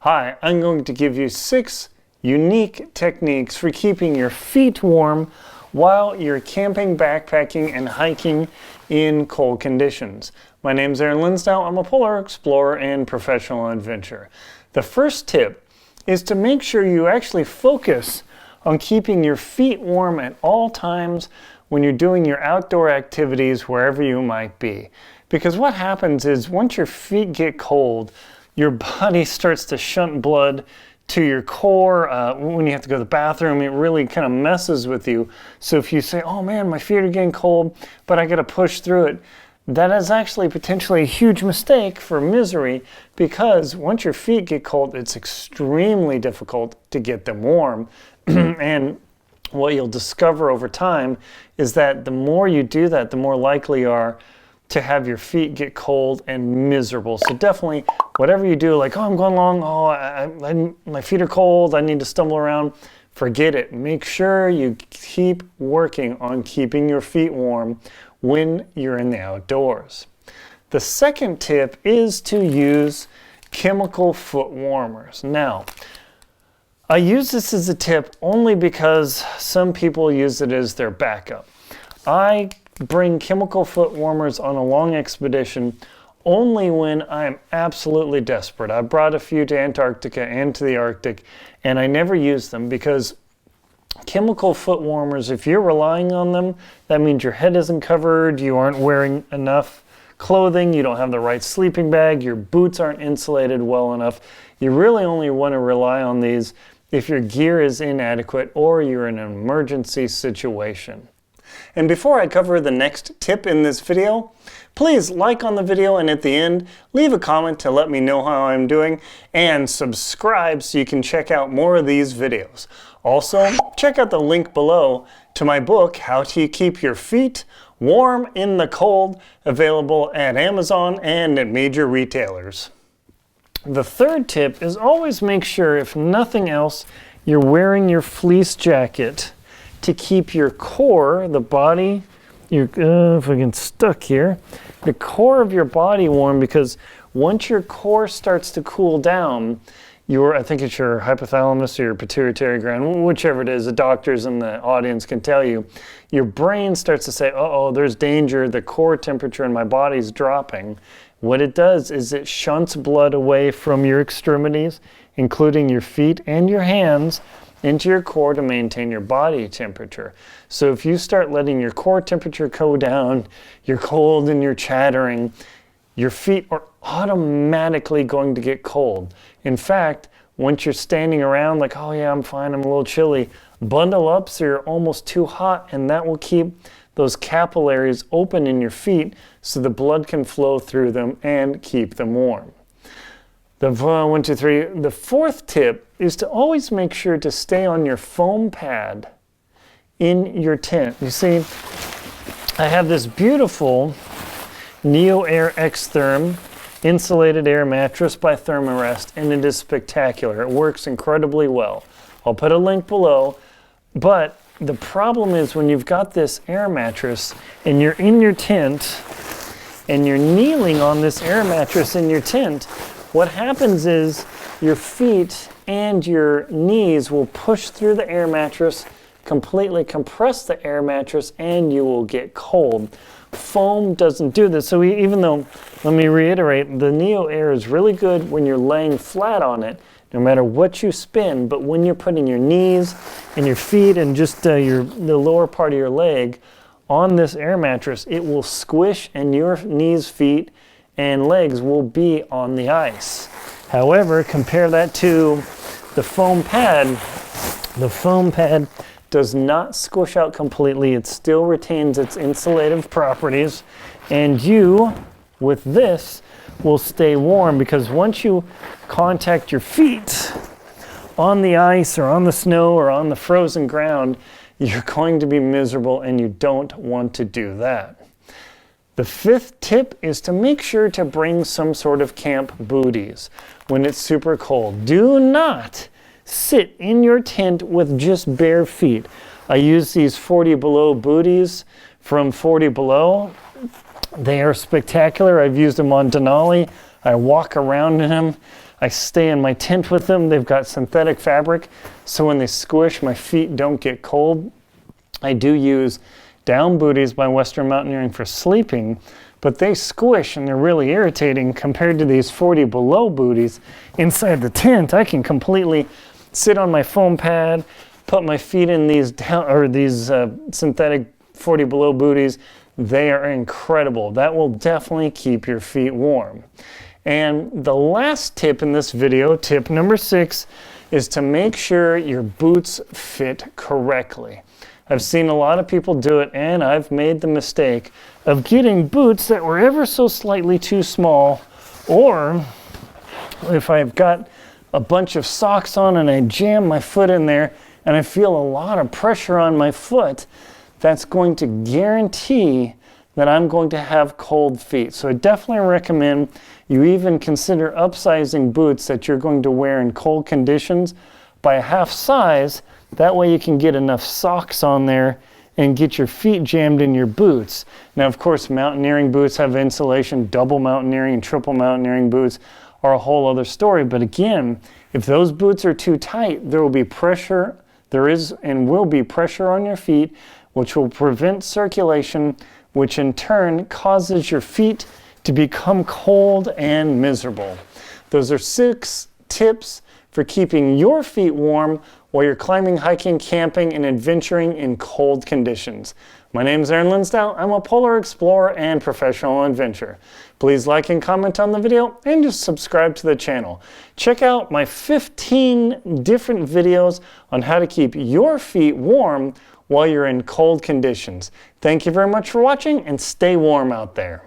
Hi, I'm going to give you 6 unique techniques for keeping your feet warm while you're camping, backpacking, and hiking in cold conditions. My name's Aaron Linsdau. I'm a polar explorer and professional adventurer. The first tip is to make sure you actually focus on keeping your feet warm at all times when you're doing your outdoor activities wherever you might be. Because what happens is once your feet get cold, your body starts to shunt blood to your core. When you have to go to the bathroom, it really kind of messes with you. So if you say, oh man, my feet are getting cold, but I got to push through it, that is actually potentially a huge mistake for misery, because once your feet get cold, it's extremely difficult to get them warm. And what you'll discover over time is that the more you do that, the more likely you are to have your feet get cold and miserable. So definitely, whatever you do, like, oh, I'm going along, my feet are cold, I need to stumble around, forget it. Make sure you keep working on keeping your feet warm when you're in the outdoors. The second tip is to use chemical foot warmers. Now, I use this as a tip only because some people use it as their backup. I bring chemical foot warmers on a long expedition only when I'm absolutely desperate. I brought a few to Antarctica and to the Arctic, and I never use them because chemical foot warmers, if you're relying on them, that means your head isn't covered, you aren't wearing enough clothing, you don't have the right sleeping bag, your boots aren't insulated well enough. You really only want to rely on these if your gear is inadequate or you're in an emergency situation. And before I cover the next tip in this video, please like on the video, and at the end, leave a comment to let me know how I'm doing, and subscribe so you can check out more of these videos. Also, check out the link below to my book, How to Keep Your Feet Warm in the Cold, available at Amazon and at major retailers. The third tip is always make sure, if nothing else, you're wearing your fleece jacket to keep your core, the body, if I get stuck here, the core of your body warm, because once your core starts to cool down, I think it's your hypothalamus or your pituitary gland, whichever it is, the doctors in the audience can tell you, your brain starts to say, uh-oh, there's danger, the core temperature in my body's dropping. What it does is it shunts blood away from your extremities, including your feet and your hands, into your core to maintain your body temperature. So if you start letting your core temperature go down, you're cold and you're chattering, your feet are automatically going to get cold. In fact, once you're standing around like, oh yeah, I'm fine, I'm a little chilly, bundle up so you're almost too hot, and that will keep those capillaries open in your feet so the blood can flow through them and keep them warm. The fourth tip is to always make sure to stay on your foam pad in your tent. You see, I have this beautiful Neo Air X-Therm insulated air mattress by Thermarest, and it is spectacular. It works incredibly well. I'll put a link below, but the problem is when you've got this air mattress and you're in your tent and you're kneeling on this air mattress in your tent, what happens is your feet and your knees will push through the air mattress, completely compress the air mattress, and you will get cold. Foam doesn't do this. So even though, let me reiterate, the Neo Air is really good when you're laying flat on it, no matter what you spin, but when you're putting your knees and your feet and just the lower part of your leg on this air mattress, it will squish and your knees, feet, and legs will be on the ice. However, compare that to the foam pad. The foam pad does not squish out completely. It still retains its insulative properties, and you, with this, will stay warm, because once you contact your feet on the ice or on the snow or on the frozen ground, you're going to be miserable, and you don't want to do that. The fifth tip is to make sure to bring some sort of camp booties when it's super cold. Do not sit in your tent with just bare feet. I use these 40 Below booties from 40 Below. They are spectacular. I've used them on Denali. I walk around in them. I stay in my tent with them. They've got synthetic fabric, so when they squish, my feet don't get cold. I do use down booties by Western Mountaineering for sleeping, but they squish and they're really irritating compared to these 40 below booties. Inside the tent, I can completely sit on my foam pad, put my feet in these synthetic 40 below booties. They are incredible. That will definitely keep your feet warm. And the last tip in this video, tip number 6, is to make sure your boots fit correctly. I've seen a lot of people do it, and I've made the mistake of getting boots that were ever so slightly too small, or if I've got a bunch of socks on and I jam my foot in there and I feel a lot of pressure on my foot, that's going to guarantee that I'm going to have cold feet. So I definitely recommend you even consider upsizing boots that you're going to wear in cold conditions by a half size. That way you can get enough socks on there and get your feet jammed in your boots. Now, of course, mountaineering boots have insulation. Double mountaineering and triple mountaineering boots are a whole other story. But again, if those boots are too tight, there will be pressure. There is and will be pressure on your feet, which will prevent circulation, which in turn causes your feet to become cold and miserable. Those are 6 tips for keeping your feet warm while you're climbing, hiking, camping, and adventuring in cold conditions. My name is Aaron Linsdale. I'm a polar explorer and professional adventurer. Please like and comment on the video and just subscribe to the channel. Check out my 15 different videos on how to keep your feet warm while you're in cold conditions. Thank you very much for watching, and stay warm out there.